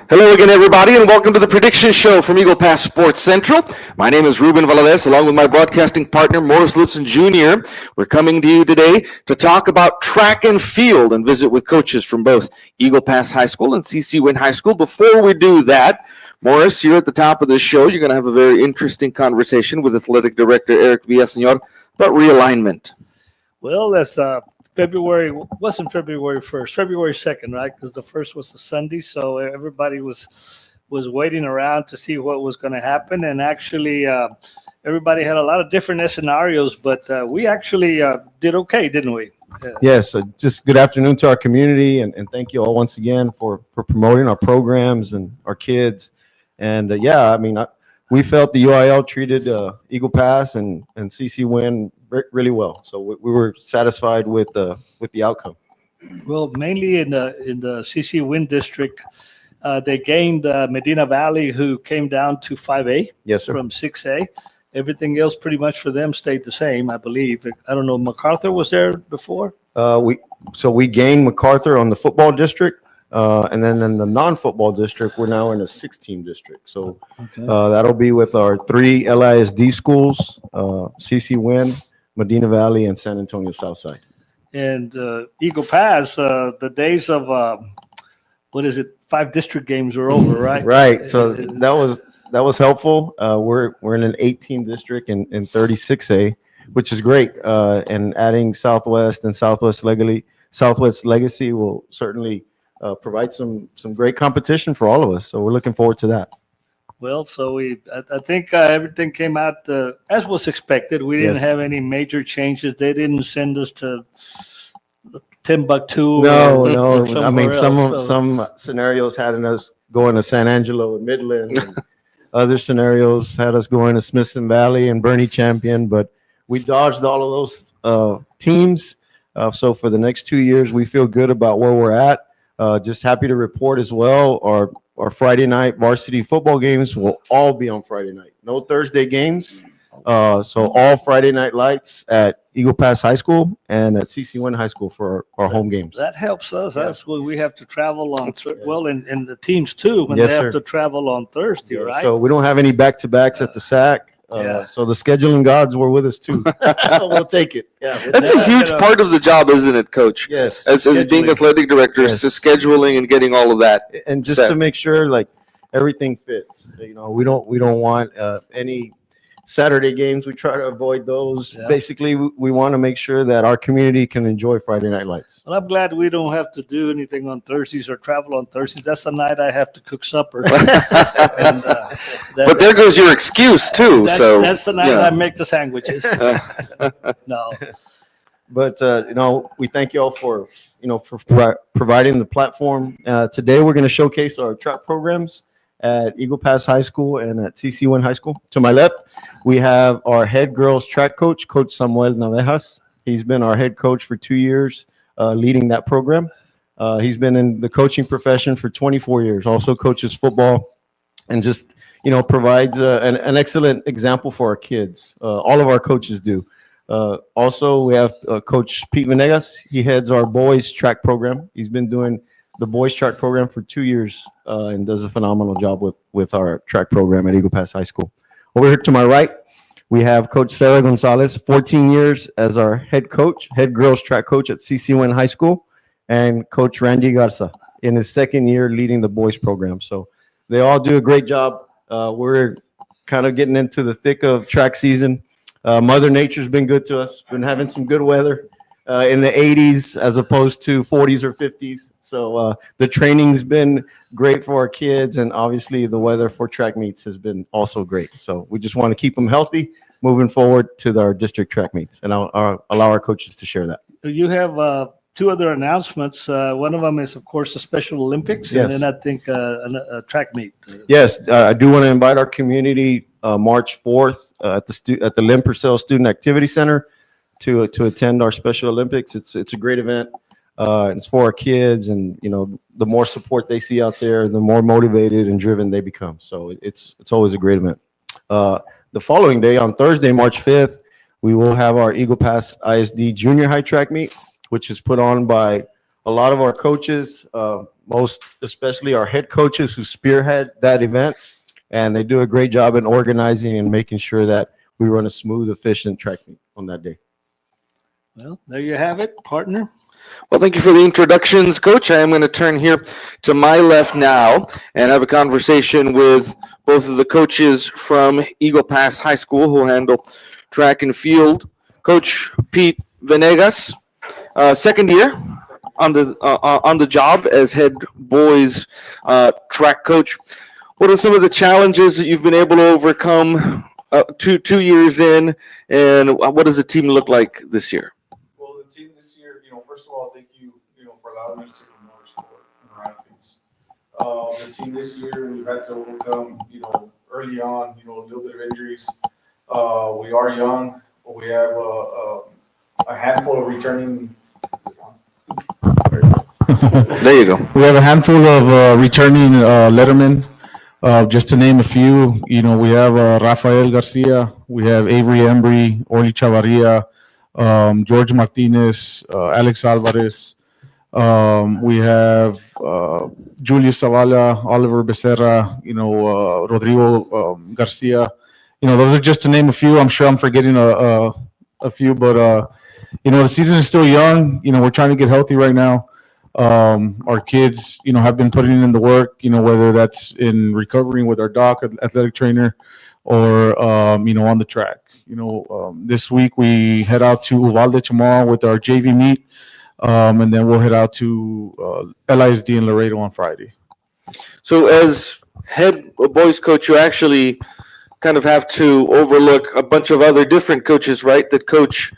Hello again, everybody, and welcome to the Prediction Show from Eagle Pass Sports Central. My name is Ruben Valadez, along with my broadcasting partner, Morris Lipson Jr. We're coming to you today to talk about track and field and visit with coaches from both Eagle Pass High School and CC Wynn High School. Before we do that, Morris, here at the top of the show, you're going to have a very interesting conversation with Athletic Director Eric Villaseñor about realignment. Well, that's February, wasn't February 1st, February 2nd, right? Because the first was the Sunday, so everybody was waiting around to see what was going to happen. And actually, everybody had a lot of different scenarios, but we actually did okay, didn't we? Yes, just good afternoon to our community, and thank you all once again for promoting our programs and our kids. And we felt the UIL treated Eagle Pass and CC Wynn really well, so we were satisfied with the outcome. Well, mainly in the CC Wynn district, they gained Medina Valley, who came down to 5A. Yes, sir. From 6A. Everything else pretty much for them stayed the same, I believe. I don't know, MacArthur was there before? We gained MacArthur on the football district. And then in the non-football district, we're now in a 6-team district. So that'll be with our 3 LISD schools, CC Wynn, Medina Valley, and San Antonio Southside. And Eagle Pass, the days of, 5 district games are over, right? Right. So that was helpful. We're in an 18 district in 36A, which is great. And adding Southwest and Southwest Legacy will certainly provide some great competition for all of us. So we're looking forward to that. Well, so I think everything came out as was expected. We didn't have any major changes. They didn't send us to Timbuktu. No. I mean, some scenarios had us going to San Angelo and Midland. And other scenarios had us going to Smithson Valley and Bernie Champion, but we dodged all of those teams. So for the next 2 years, we feel good about where we're at. Just happy to report as well. Our Friday night varsity football games will all be on Friday night. No Thursday games. So all Friday night lights at Eagle Pass High School and at CC Wynn High School for our home games. That helps us. That's when we have to travel on. And the teams too when Yes, they have sir. to travel on Thursday, right? So we don't have any back-to-backs at the SAC. So the scheduling gods were with us too. We'll take it. Yeah, That's a huge part of the job, isn't it, Coach? Yes. As being athletic director, Yes. so scheduling and getting all of that. And just set. to make sure like everything fits. We don't want any Saturday games. We try to avoid those. Yeah. Basically, we want to make sure that our community can enjoy Friday night lights. Well, I'm glad we don't have to do anything on Thursdays or travel on Thursdays. That's the night I have to cook supper. But there goes your excuse too. That's the night I make the sandwiches. No. But we thank you all for providing the platform. Today we're going to showcase our track programs at Eagle Pass High School and at CC Wynn High School. To my left, we have our head girls track coach, Coach Samuel Navejas. He's been our head coach for 2 years, leading that program. He's been in the coaching profession for 24 years, also coaches football, and just, provides an excellent example for our kids. All of our coaches do. Also, we have Coach Pete Venegas. He heads our boys track program. He's been doing the boys track program for 2 years and does a phenomenal job with our track program at Eagle Pass High School. Over here to my right, we have Coach Sarah Gonzalez, 14 years as our head girls track coach at CC Wynn High School, and Coach Randy Garza in his second year leading the boys program. So they all do a great job. We're kind of getting into the thick of track season. Mother Nature's been good to us. Been having some good weather in the 80s as opposed to 40s or 50s. So the training's been great for our kids, and obviously the weather for track meets has been also great. So we just want to keep them healthy moving forward to our district track meets, and I'll allow our coaches to share that. You have 2 other announcements. One of them is, of course, the Special Olympics, Yes. and then I think a track meet. Yes, I do want to invite our community March 4th at the Lynn Purcell Student Activity Center to attend our Special Olympics. It's a great event. It's for our kids, and the more support they see out there, the more motivated and driven they become. So it's always a great event. The following day, on Thursday, March 5th, we will have our Eagle Pass ISD Junior High track meet, which is put on by a lot of our coaches, most especially our head coaches who spearhead that event, and they do a great job in organizing and making sure that we run a smooth, efficient track meet on that day. Well, there you have it, partner. Well, thank you for the introductions, Coach. I am going to turn here to my left now and have a conversation with both of the coaches from Eagle Pass High School who handle track and field. Coach Pete Venegas, second year on the job as head boys track coach. What are some of the challenges that you've been able to overcome 2 years in, and what does the team look like this year? Well, the team this year, first of all, thank you, for allowing us to promote our sport and our athletes. The team this year, we've had to overcome, early on, a little bit of injuries. We are young, but we have a handful of returning. There you go. We have a handful of returning lettermen. Just to name a few, we have Rafael Garcia, we have Avery Embry, Orly Chavarria, George Martinez, Alex Alvarez. We have Julius Zavala, Oliver Becerra, Rodrigo Garcia. Those are just to name a few. I'm sure I'm forgetting a few, but the season is still young. We're trying to get healthy right now. Our kids, have been putting in the work, whether that's in recovering with our doc, athletic trainer, or, on the track. This week we head out to Uvalde tomorrow with our JV meet, and then we'll head out to LISD in Laredo on Friday. So as head boys coach, you actually kind of have to overlook a bunch of other different coaches, right, that coach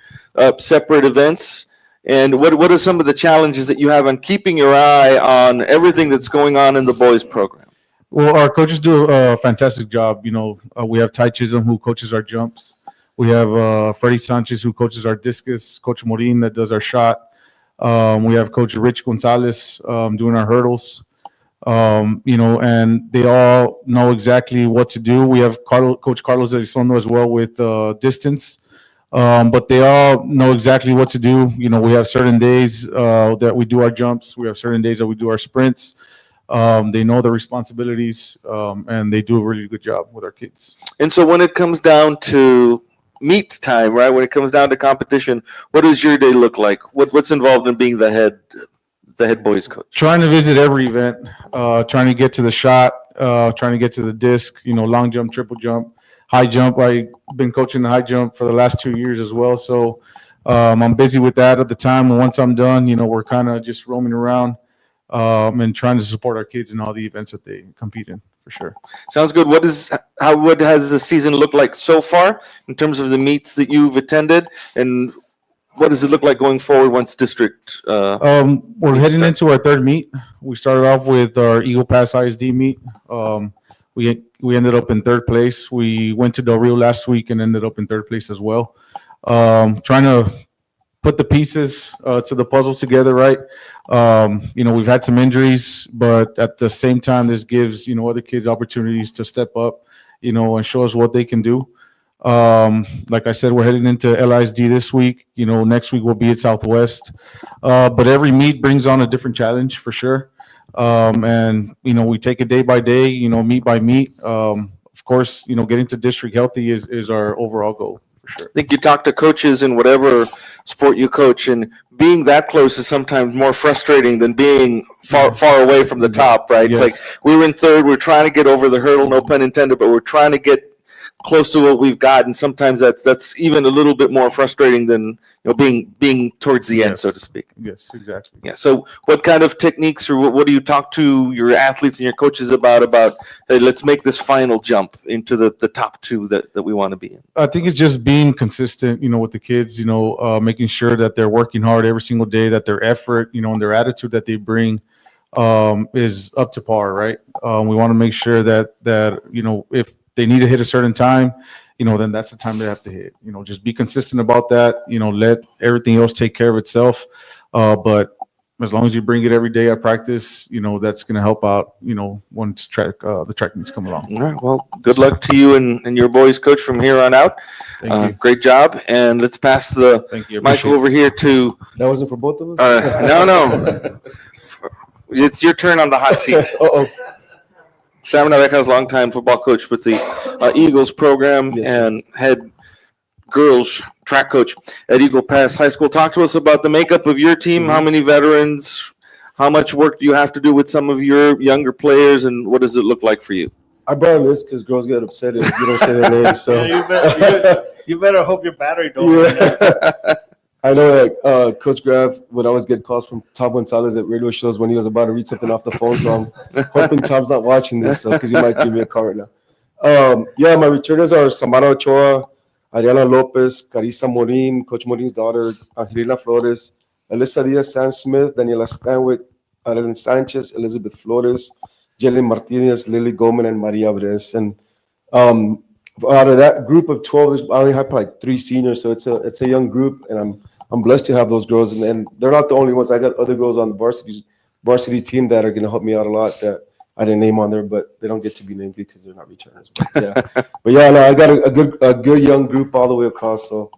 separate events. And what are some of the challenges that you have on keeping your eye on everything that's going on in the boys program? Well, our coaches do a fantastic job. We have Ty Chisholm who coaches our jumps. We have Freddie Sanchez who coaches our discus. Coach Morin that does our shot. We have Coach Rich Gonzalez doing our hurdles. And they all know exactly what to do. We have Coach Carlos Elizondo as well with distance. But they all know exactly what to do. We have certain days that we do our jumps. We have certain days that we do our sprints. They know the responsibilities, and they do a really good job with our kids. And so when it comes down to meet time, right, when it comes down to competition, what does your day look like? What's involved in being the head boys coach? Trying to visit every event, trying to get to the shot, trying to get to the disc, long jump, triple jump. High jump, I've been coaching the high jump for the last 2 years as well. So I'm busy with that at the time. And once I'm done, we're kind of just roaming around and trying to support our kids in all the events that they compete in, for sure. Sounds good. What has the season looked like so far in terms of the meets that you've attended? And what does it look like going forward once district? We're heading into our third meet. We started off with our Eagle Pass ISD meet. We ended up in third place. We went to Del Rio last week and ended up in third place as well. Trying to put the pieces to the puzzle together, right? We've had some injuries, but at the same time, this gives, other kids opportunities to step up, and show us what they can do. Like I said, we're heading into LISD this week. Next week we'll be at Southwest. But every meet brings on a different challenge for sure. And we take it day by day, meet by meet. Of course, getting to district healthy is our overall goal for sure. I think you talk to coaches in whatever sport you coach, and being that close is sometimes more frustrating than being far away from the top, right? Yes. It's like we were in third, we're trying to get over the hurdle, no pun intended, but we're trying to get close to what we've got, and sometimes that's even a little bit more frustrating than being towards the end, Yes. so to speak. Yes, exactly. Yeah. So, what kind of techniques, or what do you talk to your athletes and your coaches about? Hey, let's make this final jump into the top two that we want to be in. I think it's just being consistent, with the kids, making sure that they're working hard every single day, that their effort, and their attitude that they bring is up to par, right? We want to make sure that if they need to hit a certain time, then that's the time they have to hit. Just be consistent about that. Let everything else take care of itself. But as long as you bring it every day at practice, that's going to help out, once the track meets come along. All right. Well, good luck to you and your boys, coach, from here on out. Thank you. Great job. And let's pass the Thank you. I mic appreciate it. over here to, That wasn't for both of us? no. It's your turn on the hot seat. Uh-oh. Sam Naveja's longtime football coach with the Eagles program Yes, sir. and head girls track coach at Eagle Pass High School. Talk to us about the makeup of your team. How many veterans? How much work do you have to do with some of your younger players, and what does it look like for you? I brought a list because girls get upset if you don't say their names. So You better hope your battery don't. yeah. I know that Coach Graff would always get calls from Tom Gonzalez at radio shows when he was about to read something off the phone. So I'm hoping Tom's not watching this because he might give me a call right now. Yeah, my returners are Samara Ochoa, Ariana Lopez, Carissa Morin, Coach Morin's daughter, Angelina Flores, Alyssa Diaz, Sam Smith, Daniela Stanwyck, Adeline Sanchez, Elizabeth Flores, Jalen Martinez, Lily Goldman, and Maria Bres. And out of that group of 12, I only have like 3 seniors, so it's a young group, and I'm blessed to have those girls. And they're not the only ones. I got other girls on the varsity team that are going to help me out a lot that I didn't name on there, but they don't get to be named because they're not returners. But yeah, no, I got a good young group all the way across, so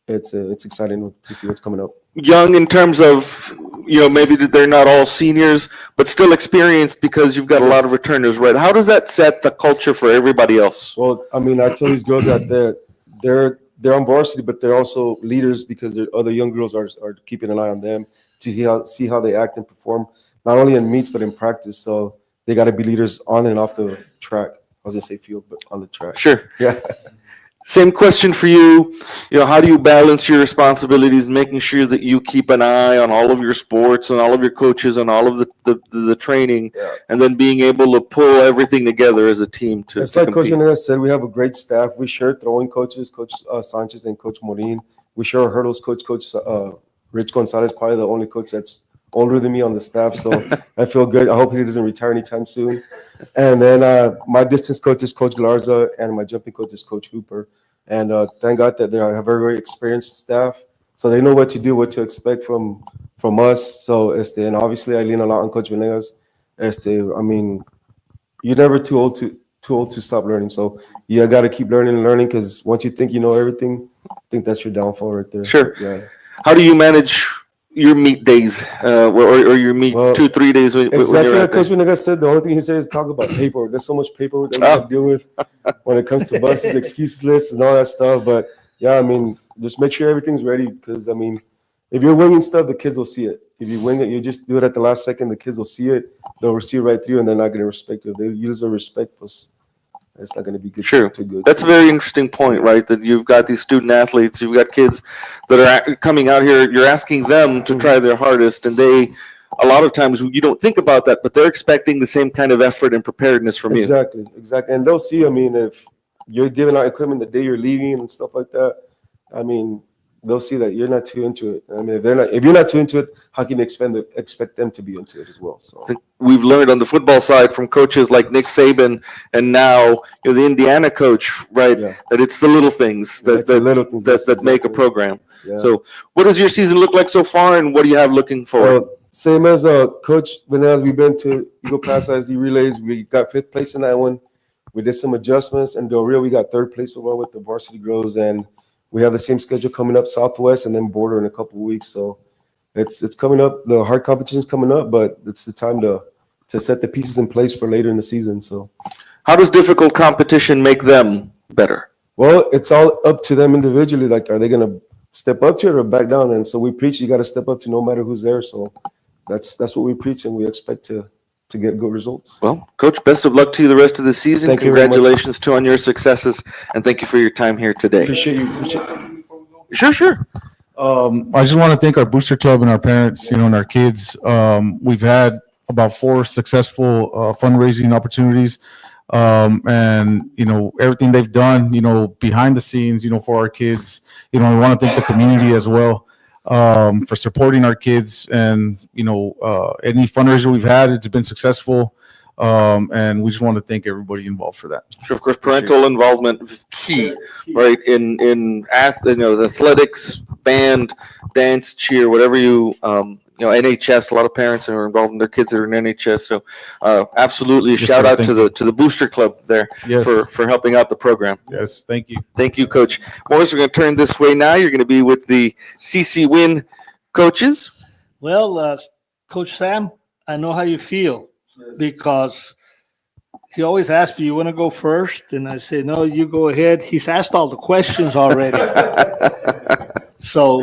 it's exciting to see what's coming up. Young in terms of, maybe that they're not all seniors, but still experienced because you've got a lot of returners, right? How does that set the culture for everybody else? Well, I mean, I tell these girls that they're on varsity, but they're also leaders because their other young girls are keeping an eye on them to see how they act and perform, not only in meets but in practice. So they got to be leaders on and off the track. I was gonna say field, but on the track. Sure. Yeah. Same question for you. How do you balance your responsibilities, making sure that you keep an eye on all of your sports and all of your coaches and all of the training, Yeah. and then being able to pull everything together as a team to It's like Coach compete? Venegas said, we have a great staff. We share throwing coaches, Coach Sanchez and Coach Morin. We share our hurdles coach, Rich Gonzalez, probably the only coach that's older than me on the staff. So I feel good. I hope he doesn't retire anytime soon. And then my distance coach is Coach Galarza, and my jumping coach is Coach Hooper. And thank God that they have a very, very experienced staff. So they know what to do, what to expect from us. So and obviously I lean a lot on Coach Venegas. I mean, you're never too old to stop learning. So you got to keep learning because once you think you know everything, I think that's your downfall right there. Sure. Yeah. How do you manage your meet days, or your meet Well, 2-3 days when Exactly you're like out there? Coach Venegas said. The only thing he said is talk about paperwork. There's so much paperwork that we have to deal with when it comes to buses, excuse lists, and all that stuff. But yeah, I mean, just make sure everything's ready because I mean, if you're winging stuff, the kids will see it. If you wing it, you just do it at the last second. The kids will see it. They'll see it right through, and they're not going to respect it. If they use their respect, plus it's not going to be good. Sure. Too good. That's a very interesting point, right? That you've got these student athletes, you've got kids that are coming out here. You're asking them to try their hardest, and a lot of times you don't think about that, but they're expecting the same kind of effort and preparedness from you. Exactly. And they'll see. I mean, if you're giving out equipment the day you're leaving and stuff like that, I mean, they'll see that you're not too into it. I mean, if you're not too into it, how can you expect them to be into it as well? So I think we've learned on the football side from coaches like Nick Saban and now the Indiana coach, right? Yeah. That it's the little things it's the little things that make a program. Yeah. So, what does your season look like so far, and what do you have looking forward? Same as Coach Venegas, we've been to Eagle Pass ISD relays. We got 5th place in that one. We did some adjustments, and Del Rio we got 3rd place overall with the varsity girls, and we have the same schedule coming up Southwest and then Border in a couple of weeks. So it's coming up. The hard competition's coming up, but it's the time to set the pieces in place for later in the season. So How does difficult competition make them better? well, it's all up to them individually. Like, are they going to step up to it or back down? And so we preach you got to step up to no matter who's there. So that's what we preach, and we expect to get good results. Well, Coach, best of luck to you the rest of the season. Thank you very much. Congratulations on your successes, and thank you for your time here today. Appreciate you. Sure. I just want to thank our booster club and our parents, and our kids. We've had about 4 successful fundraising opportunities, and everything they've done, behind the scenes, for our kids. We want to thank the community as well for supporting our kids, and any fundraiser we've had, it's been successful. And we just want to thank everybody involved for that. Sure, of course, parental involvement key, right? In the athletics, band, dance, cheer, whatever you NHS. A lot of parents are involved in their kids that are in NHS. So absolutely, a Yes, shout sir. out Thank to the booster club there Yes. for helping out the program. Yes, thank you. Thank you, Coach Morris. We're going to turn this way now. You're going to be with the CC Win coaches. Well, Coach Sam, I know how you feel because he always asks me, "You want to go first?" And I say, "No, you go ahead." He's asked all the questions already. So,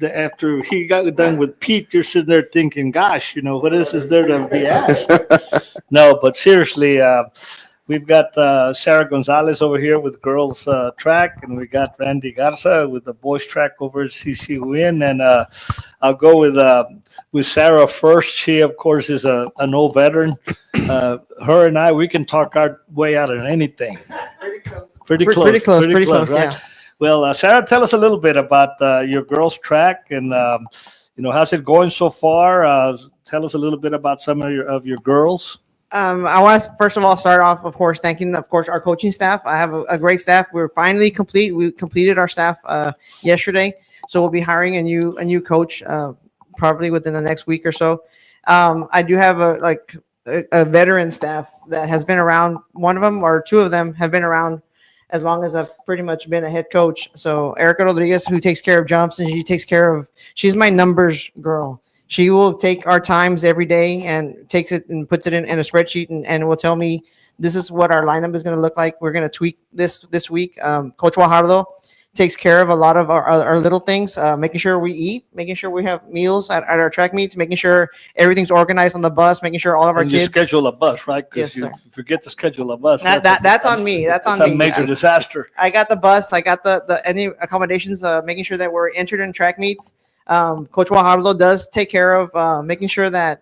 after he got done with Pete, you're sitting there thinking, gosh, what else is there to be asked? No, but seriously, we've got Sarah Gonzalez over here with girls track, and we got Randy Garza with the boys track over at CC Win. And I'll go with Sarah first. She, of course, is an old veteran. Her and I, we can talk our way out of anything. Pretty close, right? Yeah. Well, Sarah, tell us a little bit about your girls' track, and how's it going so far? Tell us a little bit about some of your girls. I want to first of all start off, of course, thanking, of course, our coaching staff. I have a great staff. We're finally complete. We completed our staff yesterday, so we'll be hiring a new coach probably within the next week or so. I do have a veteran staff that has been around. One of them or two of them have been around as long as I've pretty much been a head coach. So Erica Rodriguez, who takes care of jumps, and she's my numbers girl. She will take our times every day and takes it and puts it in a spreadsheet and will tell me this is what our lineup is going to look like. We're going to tweak this week. Coach Guajardo takes care of a lot of our little things, making sure we eat, making sure we have meals at our track meets, making sure everything's organized on the bus, making sure all of our And you kids. schedule a bus, right? Yes, Because sir. you forget to schedule a bus. That's on me. That's on It's a me. major disaster. I got the bus. I got the any accommodations, making sure that we're entered in track meets. Coach Guajardo does take care of making sure that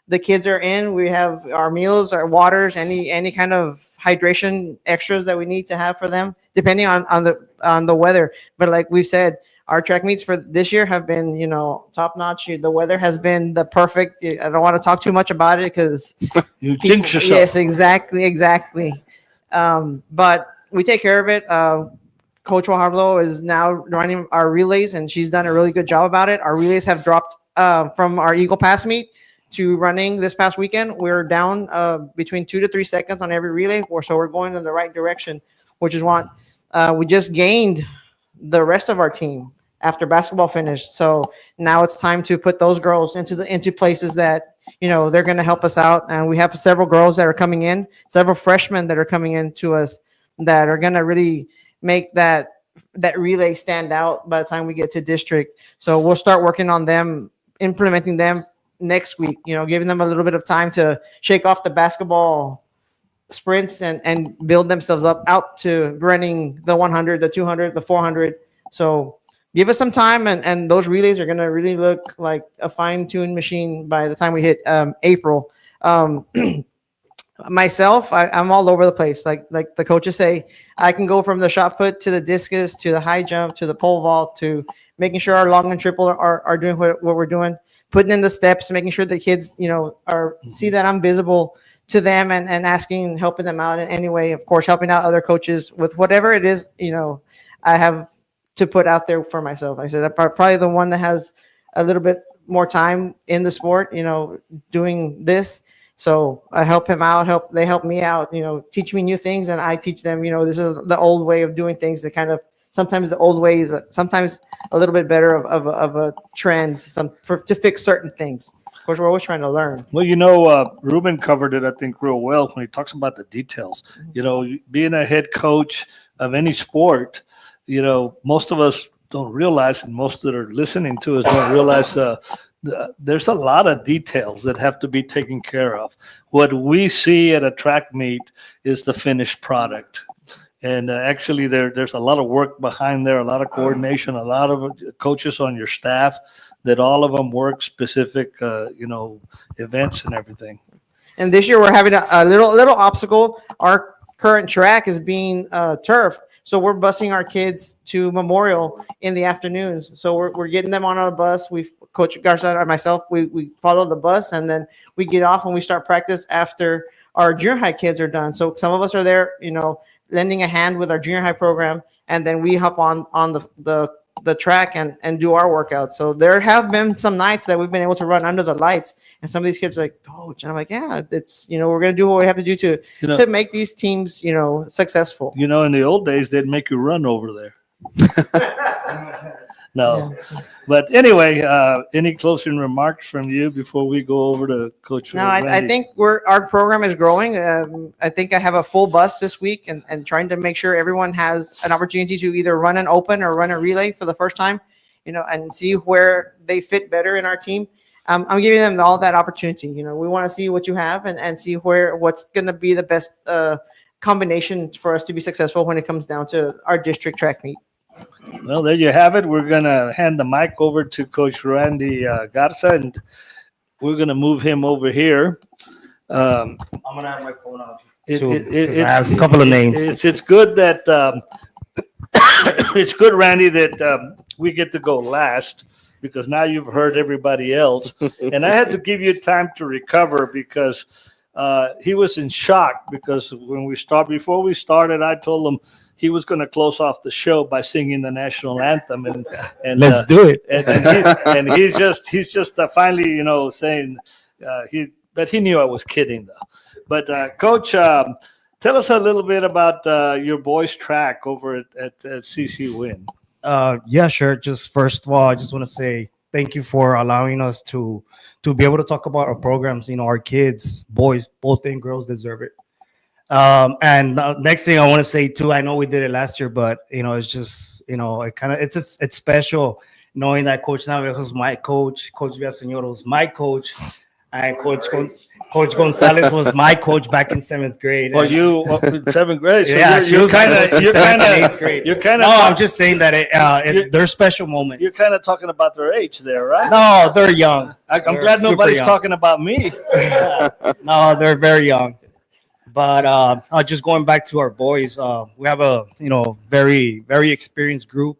the kids are in. We have our meals, our waters, any kind of hydration extras that we need to have for them, depending on the weather. But like we've said, our track meets for this year have been, top notch. The weather has been the perfect. I don't want to talk too much about it because You jinx yourself. yes, exactly. But we take care of it. Coach Guajardo is now running our relays, and she's done a really good job about it. Our relays have dropped from our Eagle Pass meet to running this past weekend. We're down between 2 to 3 seconds on every relay, so we're going in the right direction, which is what we just gained the rest of our team after basketball finished. So now it's time to put those girls into places that they're going to help us out. And we have several girls that are coming in, several freshmen that are coming in to us that are going to really make that relay stand out by the time we get to district. So we'll start working on them, implementing them next week, giving them a little bit of time to shake off the basketball sprints and build themselves up out to running the 100, the 200, the 400. So give us some time, and those relays are going to really look like a fine-tuned machine by the time we hit April. Myself, I'm all over the place. Like the coaches say, I can go from the shot put to the discus to the high jump to the pole vault to making sure our long and triple are doing what we're doing, putting in the steps, making sure the kids, see that I'm visible to them and asking, helping them out in any way. Of course, helping out other coaches with whatever it is, I have to put out there for myself. I said I'm probably the one that has a little bit more time in the sport, doing this. So I help him out, they help me out, teach me new things, and I teach them, this is the old way of doing things. That kind of, sometimes the old way is sometimes a little bit better of a trend to fix certain things. Of course, we're always trying to learn. Well, Ruben covered it, I think, real well when he talks about the details. Being a head coach of any sport, most of us don't realize, and most that are listening to us don't realize there's a lot of details that have to be taken care of. What we see at a track meet is the finished product. And actually, there's a lot of work behind there, a lot of coordination, a lot of coaches on your staff that all of them work specific, events and everything. And this year we're having a little obstacle. Our current track is being turfed. So we're busing our kids to Memorial in the afternoons. So we're getting them on our bus. Coach Garza and myself, we follow the bus, and then we get off and we start practice after our junior high kids are done. So some of us are there, lending a hand with our junior high program, and then we hop on the the track and do our workouts. So there have been some nights that we've been able to run under the lights, and some of these kids are like, coach, and I'm like, yeah, it's, we're gonna do what we have to do to You know- to make these teams, successful. You know, in the old days, they'd make you run over there. No. Yeah. But anyway, any closing remarks from you before we go over to Coach? No, I Randy? think our program is growing. I think I have a full bus this week, and trying to make sure everyone has an opportunity to either run an open or run a relay for the first time, and see where they fit better in our team. I'm giving them all that opportunity. We want to see what you have and see what's going to be the best combination for us to be successful when it comes down to our district track meet. Well, there you have it. We're going to hand the mic over to Coach Randy Garza, and we're going to move him over here. I'm gonna have my phone out. It- too, it- 'cause I have a couple of names. It's good that it's good, Randy, that we get to go last, because now you've heard everybody else, and I had to give you time to recover because he was in shock, because before we started, I told him he was going to close off the show by singing the national anthem, and Let's do it. and he's just finally saying but he knew I was kidding though. But Coach, tell us a little bit about your boys' track over at CC Win. Yeah, sure. Just first of all, I just want to say thank you for allowing us to be able to talk about our programs. Our kids, boys, both and girls, deserve it. And next thing I want to say too, I know we did it last year, but it's just it's special knowing that Coach Navarro was my coach, Coach Villaseñor was my coach, and Coach Gonzalez was my coach back in 7th grade. Well, you in 7th grade, so Yeah, you're kind of you're kind No, I'm of just saying that they're special moments. you're kind of talking about their age there, right? No, they're young. I'm They're glad super nobody's young. talking about me. No, they're very young. But just going back to our boys, we have a very very experienced group.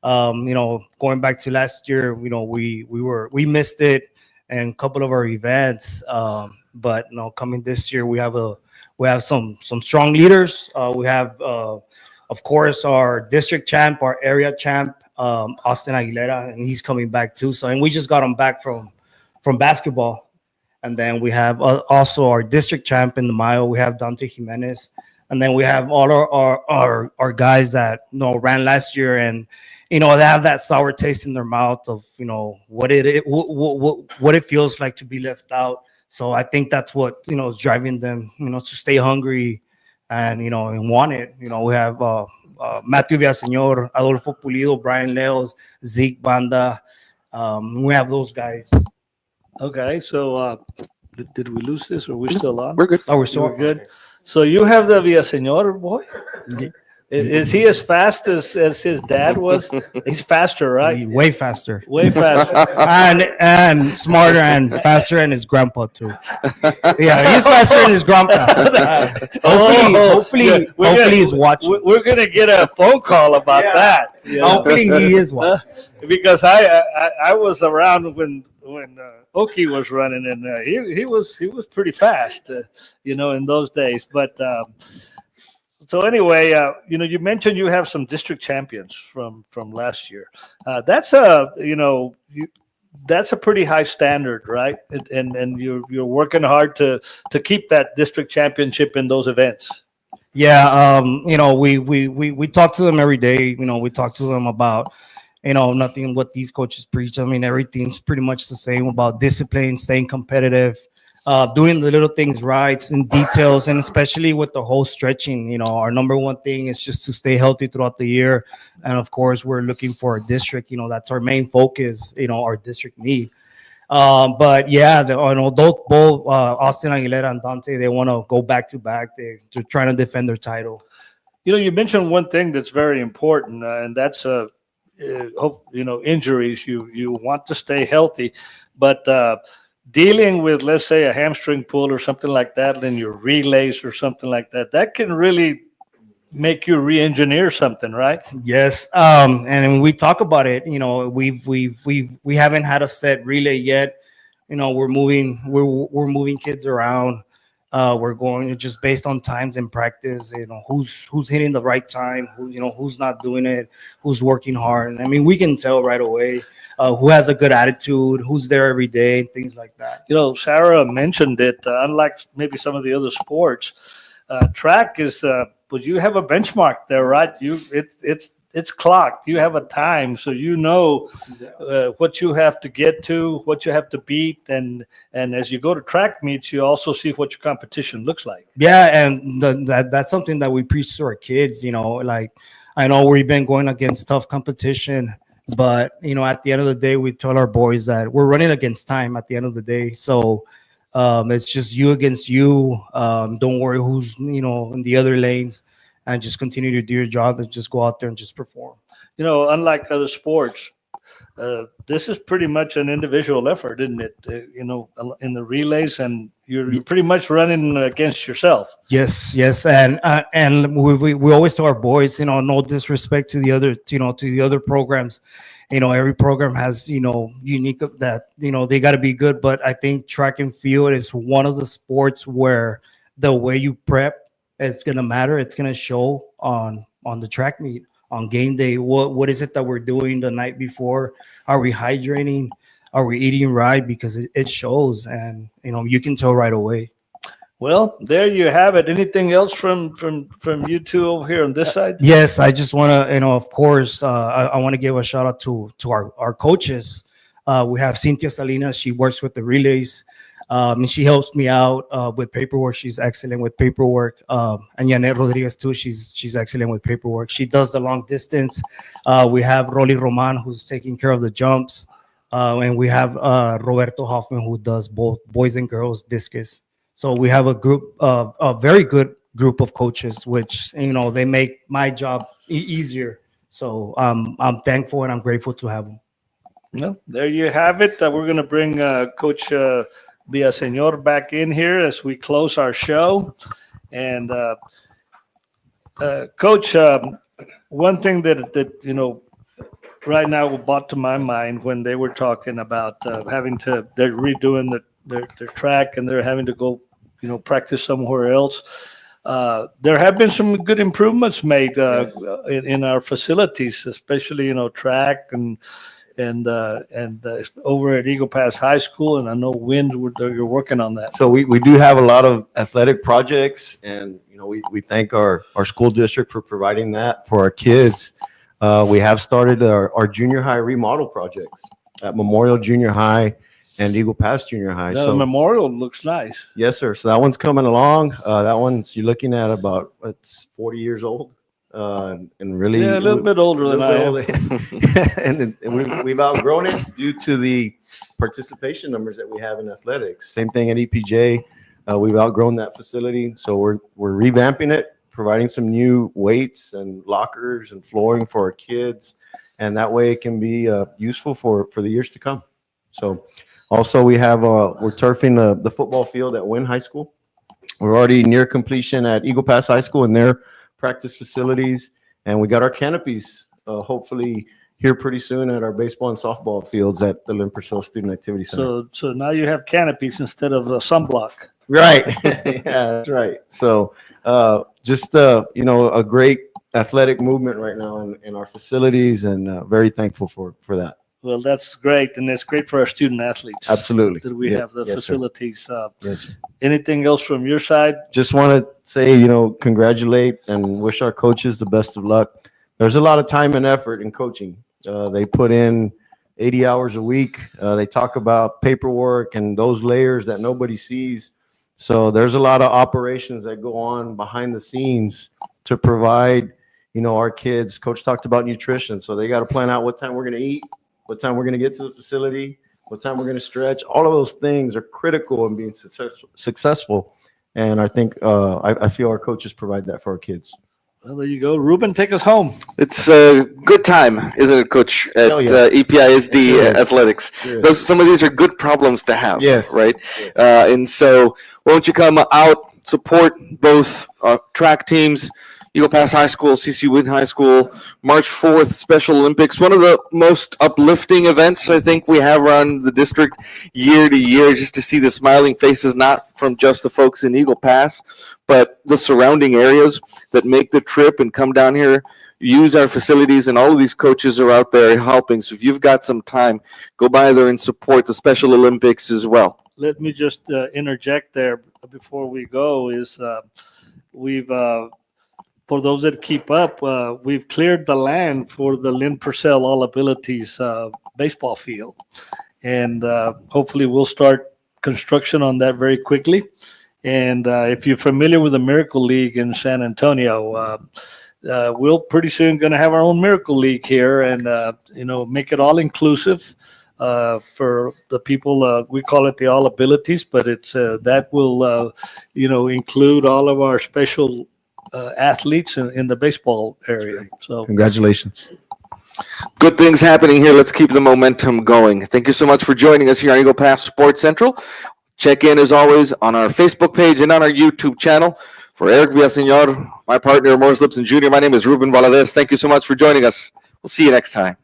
Going back to last year, we missed it and a couple of our events. But coming this year, we have some strong leaders. We have of course our district champ, our area champ, Austin Aguilera, and he's coming back too. And we just got him back from basketball. And then we have also our district champ in the mile. We have Dante Jimenez, and then we have all our guys that ran last year, and they have that sour taste in their mouth of what it feels like to be left out. So I think that's what is driving them to stay hungry and and want it. We have Matthew Villaseñor, Adolfo Pulido, Brian Leos, Zeke Banda. We have those guys. Okay, so did we lose this, or are we still on? We're good. Oh, we're We're so good. So you have the Villaseñor boy? Is he as fast as his dad was? He's faster, right? way faster. Way faster. and smarter and faster than his grandpa too. Yeah, he's faster than his grandpa. Hopefully he's watching. We're gonna get a phone call about that. you know? Hopefully he is watching. Because I was around when Oki was running, and he was pretty fast, in those days. But so anyway, you mentioned you have some district champions from last year. That's a pretty high standard, right? And you're working hard to keep that district championship in those events. Yeah, we talk to them every day. We talk to them about nothing what these coaches preach. I mean, everything's pretty much the same about discipline, staying competitive, doing the little things right in details, and especially with the whole stretching. Our number one thing is just to stay healthy throughout the year, and of course, we're looking for a district. That's our main focus. Our district need. But yeah, both Austin Aguilera and Dante, they want to go back to back. They're trying to defend their title. You mentioned one thing that's very important, and that's injuries. You want to stay healthy, but dealing with, let's say, a hamstring pull or something like that in your relays or something like that can really make you re-engineer something, right? Yes. And when we talk about it, we haven't had a set relay yet. We're moving kids around. We're going just based on times in practice. Who's hitting the right time, who's not doing it, who's working hard. I mean, we can tell right away who has a good attitude, who's there every day, things like that. Sarah mentioned it. Unlike maybe some of the other sports, track is. But you have a benchmark there, right? It's clocked. You have a time, so what you have to get to, what you have to beat, and as you go to track meets, you also see what your competition looks like. Yeah, and that's something that we preach to our kids. Like I know we've been going against tough competition, but at the end of the day, we tell our boys that we're running against time. At the end of the day, so it's just you against you. Don't worry who's in the other lanes. And just continue to do your job and just go out there and just perform. Unlike other sports, this is pretty much an individual effort, isn't it? In the relays, and you're pretty much running against yourself. Yes, and we always tell our boys, no disrespect to the other programs. Every program has unique that they got to be good, but I think track and field is one of the sports where the way you prep. It's gonna matter. It's gonna show on the track meet on game day. What is it that we're doing the night before? Are we hydrating? Are we eating right? Because it shows, and you can tell right away. Well, there you have it. Anything else from you two over here on this side? Yes, I just want to of course I want to give a shout out to our coaches. We have Cynthia Salinas. She works with the relays. And she helps me out with paperwork. She's excellent with paperwork. And Janet Rodriguez too. She's excellent with paperwork. She does the long distance. We have Rolly Roman, who's taking care of the jumps, and we have Roberto Hoffman, who does both boys and girls discus. So we have a very good group of coaches, which they make my job easier. So I'm thankful and I'm grateful to have them. Well, there you have it. We're going to bring Coach Villaseñor back in here as we close our show. And Coach, one thing that right now brought to my mind when they were talking about they're redoing their track and they're having to go practice somewhere else. There have been some good improvements made in our facilities, especially track and over at Eagle Pass High School, and I know Wind, you're working on that. So we do have a lot of athletic projects, and we thank our school district for providing that for our kids. We have started our junior high remodel projects at Memorial Junior High and Eagle Pass Junior High. The Memorial looks nice. Yes, sir. So that one's coming along. That one's you're looking at about it's 40 years old. And really a little bit older than I am. and we've outgrown it due to the participation numbers that we have in athletics. Same thing at EPJ. We've outgrown that facility, so we're revamping it, providing some new weights and lockers and flooring for our kids, and that way it can be useful for the years to come. So also we have we're turfing the football field at Wynn High School. We're already near completion at Eagle Pass High School and their practice facilities, and we got our canopies hopefully here pretty soon at our baseball and softball fields at the Lynn Purcell Student Activity Center. So now you have canopies instead of a sunblock. Right. Yeah, that's right. So just a great athletic movement right now in our facilities, and very thankful for that. Well, that's great, and it's great for our student athletes. Absolutely. That we have the facilities. Yes. Anything else from your side? Just want to say, congratulate and wish our coaches the best of luck. There's a lot of time and effort in coaching. They put in 80 hours a week. They talk about paperwork and those layers that nobody sees. So there's a lot of operations that go on behind the scenes to provide, our kids. Coach talked about nutrition. So they got to plan out what time we're going to eat, what time we're going to get to the facility, what time we're going to stretch. All of those things are critical in being successful. And I think I feel our coaches provide that for our kids. Well, there you go. Ruben, take us home. It's a good time, isn't it, Coach, at EPISD Sure is. Athletics? Sure is. Some of these are good problems to have, Yes. right? Yes. And so why don't you come out, support both track teams, Eagle Pass High School, CC Wynn High School, March 4th, Special Olympics. One of the most uplifting events I think we have around the district year to year, just to see the smiling faces, not from just the folks in Eagle Pass, but the surrounding areas that make the trip and come down here, use our facilities, and all of these coaches are out there helping. So if you've got some time, go by there and support the Special Olympics as well. Let me just interject there before we go. We've for those that keep up, we've cleared the land for the Lynn Purcell All Abilities baseball field, and hopefully we'll start construction on that very quickly. And if you're familiar with the Miracle League in San Antonio, we'll pretty soon going to have our own Miracle League here, and make it all inclusive for the people. We call it the All Abilities, but it's that will include all of our special athletes in the baseball area. So Congratulations. Good things happening here. Let's keep the momentum going. Thank you so much for joining us here on Eagle Pass Sports Central. Check in as always on our Facebook page and on our YouTube channel. For Eric Villaseñor, my partner, Morris Lipson Jr., my name is Ruben Valadez. Thank you so much for joining us. We'll see you next time.